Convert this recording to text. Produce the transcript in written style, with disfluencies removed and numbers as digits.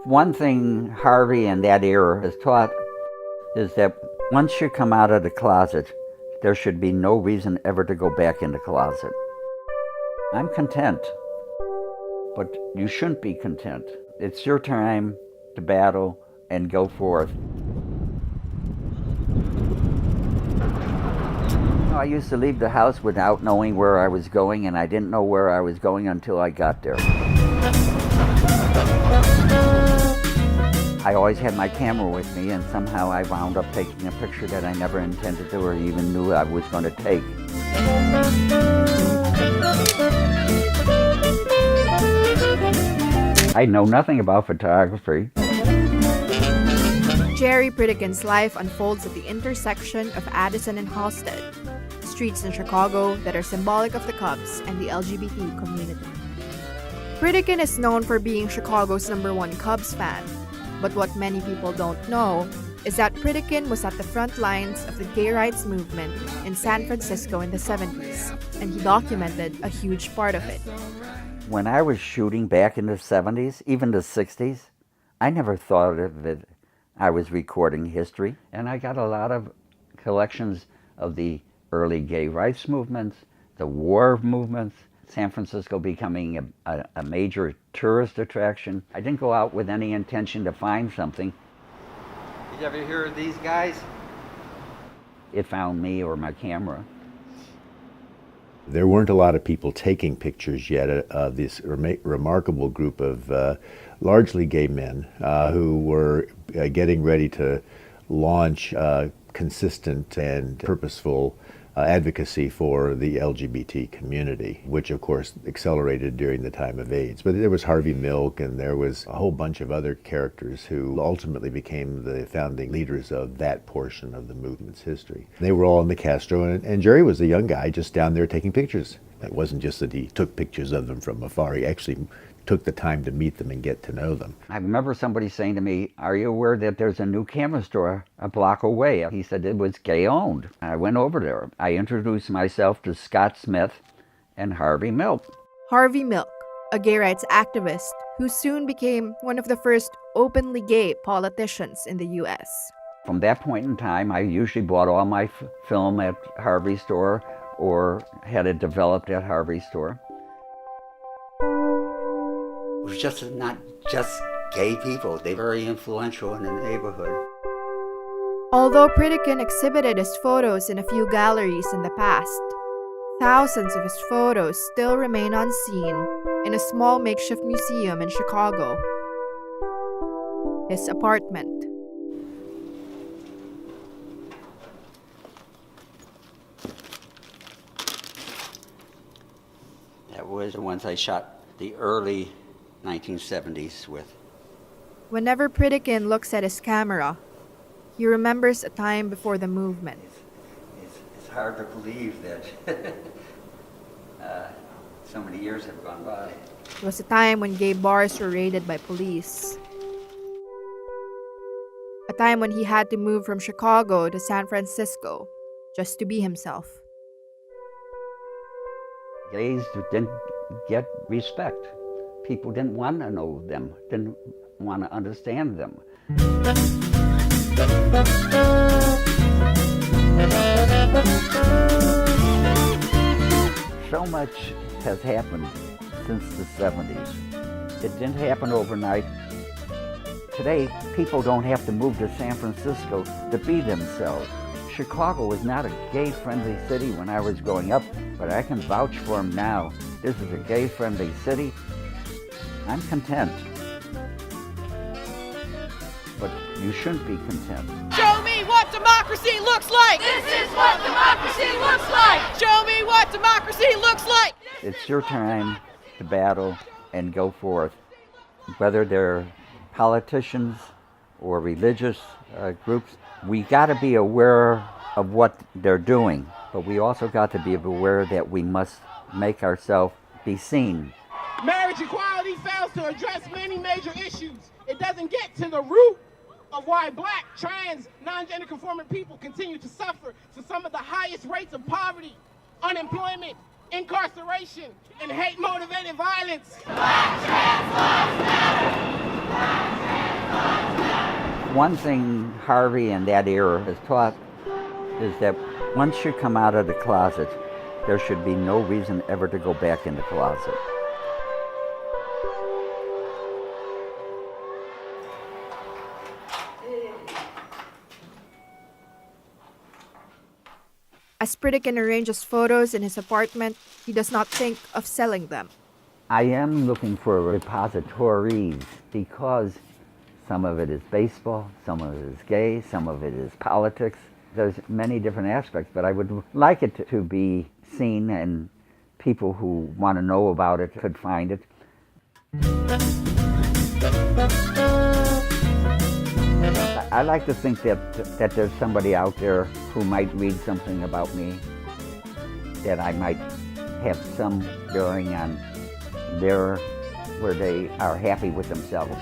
One thing Harvey and that era has taught is that once you come out of the closet, there should be no reason ever to go back in the closet. I'm content, but you shouldn't be content. It's your time to battle and go forth. I used to leave the house without knowing where I was going, and I didn't know where I was going until I got there. I always had my camera with me, and somehow I wound up taking a picture that I never intended to or even knew I was going to take. I know nothing about photography. Jerry Pritikin's life unfolds at the intersection of Addison and Halsted, streets in Chicago that are symbolic of the Cubs and the LGBT community. Pritikin is known for being Chicago's #1 Cubs fan, but what many people don't know is that Pritikin was at the front lines of the gay rights movement in San Francisco in the 70s, and he documented a huge part of it. When I was shooting back in the 70s, even the 60s, I never thought of it. I was recording history, and I got a lot of collections of the early gay rights movements, the war movements, San Francisco becoming a major tourist attraction. I didn't go out with any intention to find something. Did you ever hear of these guys? It found me or my camera. There weren't a lot of people taking pictures yet of this remarkable group of largely gay men who were getting ready to launch consistent and purposeful advocacy for the LGBT community, which of course accelerated during the time of AIDS. But there was Harvey Milk, and there was a whole bunch of other characters who ultimately became the founding leaders of that portion of the movement's history. They were all in the Castro, and Jerry was a young guy just down there taking pictures. It wasn't just that he took pictures of them from afar, he actually took the time to meet them and get to know them. I remember somebody saying to me, "Are you aware that there's a new camera store a block away?" He said it was gay owned. I went over there. I introduced myself to Scott Smith and Harvey Milk. Harvey Milk, a gay rights activist who soon became one of the first openly gay politicians in the U.S. From that point in time, I usually bought all my film at Harvey's store or had it developed at Harvey's store. It was just not just gay people. They were very influential in the neighborhood. Although Pritikin exhibited his photos in a few galleries in the past, thousands of his photos still remain unseen in a small makeshift museum in Chicago. His apartment. That was the ones I shot the early 1970s with. Whenever Pritikin looks at his camera, he remembers a time before the movement. It's hard to believe that so many years have gone by. It was a time when gay bars were raided by police. A time when he had to move from Chicago to San Francisco just to be himself. Gays didn't get respect. People didn't want to know them, didn't want to understand them. So much has happened since the 70s. It didn't happen overnight. Today, people don't have to move to San Francisco to be themselves. Chicago was not a gay-friendly city when I was growing up, but I can vouch for them now. This is a gay-friendly city. I'm content. But you shouldn't be content. Show me what democracy looks like! This is what democracy looks like! Show me what democracy looks like! It's your time to battle and go forth. Whether they're politicians or religious groups, we got to be aware of what they're doing, but we also got to be aware that we must make ourselves be seen. Marriage equality fails to address many major issues. It doesn't get to the root of why black, trans, non-gender conforming people continue to suffer for some of the highest rates of poverty, unemployment, incarceration, and hate-motivated violence. Black trans lives matter! One thing Harvey and that era has taught is that once you come out of the closet, there should be no reason ever to go back in the closet. As Pritikin arranges photos in his apartment, he does not think of selling them. I am looking for repositories because some of it is baseball, some of it is gay, some of it is politics. There's many different aspects, but I would like it to be seen and people who want to know about it could find it. I like to think that there's somebody out there who might read something about me, that I might have some bearing on where they are happy with themselves.